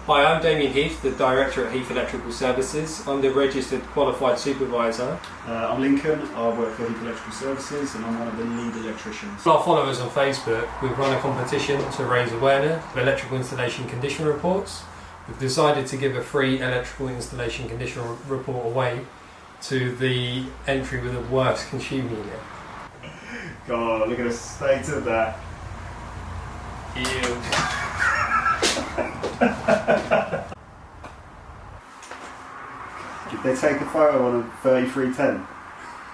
Hi, I'm Damien Heath, the Director at Heath Electrical Services. I'm the Registered Qualified Supervisor. I'm Lincoln, I work for Heath Electrical Services and I'm one of the lead electricians. For our followers on Facebook, we've run a competition to raise awareness of electrical installation condition reports. We've decided to give a free electrical installation condition report away to the entry with the worst consuming unit. God, look at the state of that. Ew. Did they take a photo on a 3310?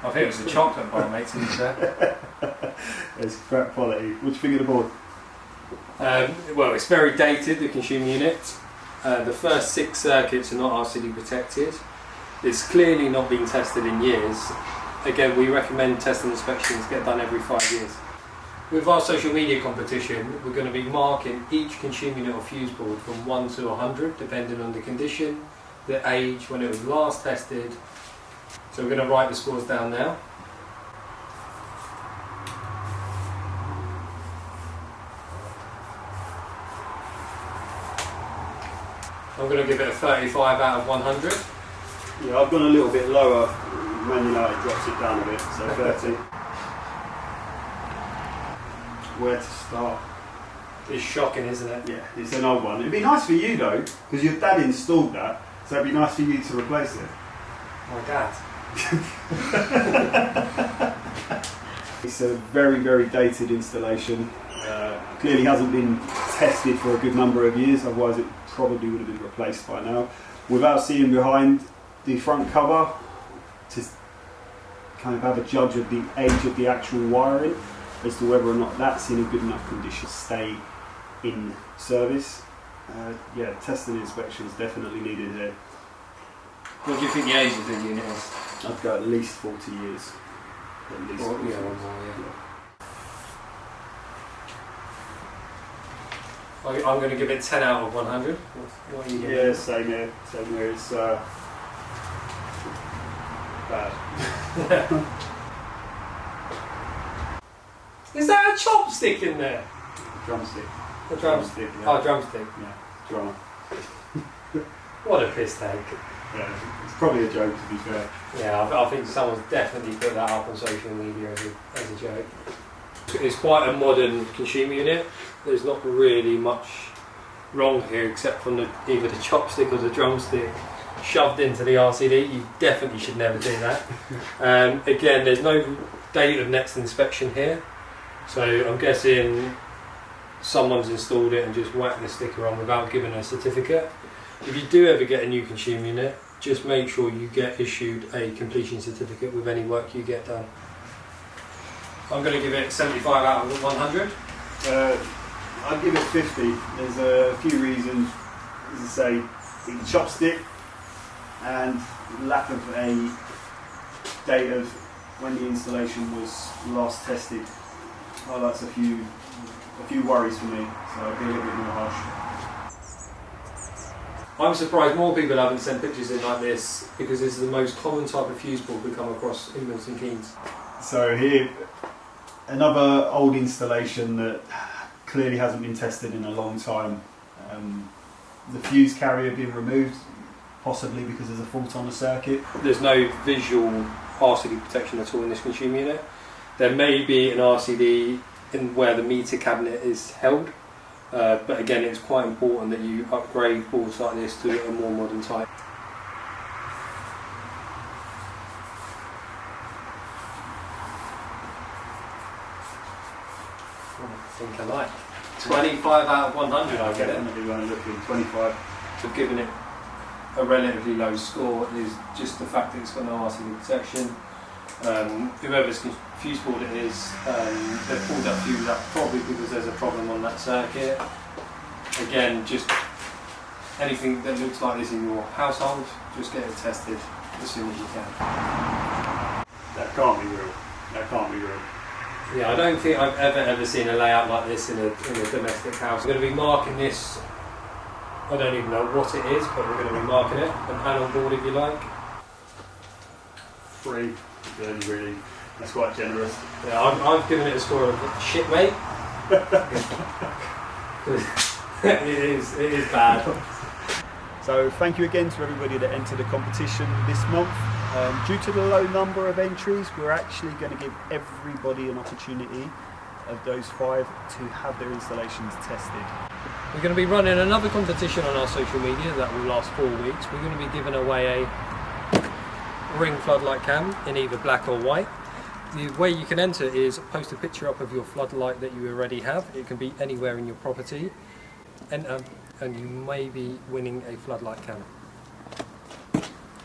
I think it was a chocolate bar, mate, to be fair. It's crap quality. What do you think of the board? Well, it's very dated, the consuming unit. The first 6 circuits are not RCD protected. It's clearly not been tested in years. Again, we recommend test and inspections get done every 5 years. With our social media competition, we're going to be marking each consuming unit or fuse board from 1 to 100, depending on the condition, the age, when it was last tested. So we're going to write the scores down now. I'm going to give it a 35 out of 100. Yeah, I've gone a little bit lower. Man United drops it down a bit, so 30. Where to start? It's shocking, isn't it? Yeah, it's an old one. It'd be nice for you though, because your dad installed that, so it'd be nice for you to replace it. My dad. It's a very, very dated installation. Clearly hasn't been tested for a good number of years, otherwise it probably would have been replaced by now. Without seeing behind the front cover, to kind of have a judge of the age of the actual wiring as to whether or not that's in a good enough condition to stay in service. Yeah, test and inspection is definitely needed here. What do you think the age of the unit is? I'd go at least 40 years. At least 40 years. One more, yeah. I'm going to give it 10 out of 100. What are you giving? Yeah, same here. Same here. It's bad. Is that a chopstick in there? Drumstick. A drumstick? Yeah. Oh, drumstick. Yeah, drummer. What a piss take. Yeah, it's probably a joke to be fair. Yeah, I think someone's definitely put that up on social media as a joke. It's quite a modern consumer unit. There's not really much wrong here except from either the chopstick or the drumstick shoved into the RCD. You definitely should never do that. Again, there's no date of next inspection here, so I'm guessing someone's installed it and just whacked the sticker on without giving a certificate. If you do ever get a new consumer unit, just make sure you get issued a completion certificate with any work you get done. I'm going to give it 75 out of 100. I'd give it 50. There's a few reasons. As I say, the chopstick and lack of a date of when the installation was last tested. Oh, that's a few worries for me, so I'd be a little bit more harsh. I'm surprised more people haven't sent pictures in like this, because this is the most common type of fuse board we come across in Milton Keynes. So here, another old installation that clearly hasn't been tested in a long time. The fuse carrier being removed, possibly because there's a fault on the circuit. There's no visual RCD protection at all in this consumer unit. There may be an RCD in where the meter cabinet is held, but again, it's quite important that you upgrade boards like this to a more modern type. I think I like 25 out of 100. I get it. Definitely when I'm looking 25. So given it a relatively low score is just the fact that it's got no RCD protection. Whoever's fuse board it is, they've pulled that fuse up probably because there's a problem on that circuit. Again, just anything that looks like this in your household, just get it tested as soon as you can. That can't be real. That can't be real. Yeah, I don't think I've ever seen a layout like this in a domestic house. We're going to be marking this, I don't even know what it is, but we're going to be marking it, an panel board if you like. 3, really. That's quite generous. Yeah, I've given it a score of shit, mate. it is bad. So thank you again to everybody that entered the competition this month. Due to the low number of entries, we're actually going to give everybody an opportunity of those 5 to have their installations tested. We're going to be running another competition on our social media that will last 4 weeks. We're going to be giving away a ring floodlight cam in either black or white. The way you can enter is post a picture up of your floodlight that you already have. It can be anywhere in your property, and you may be winning a floodlight cam.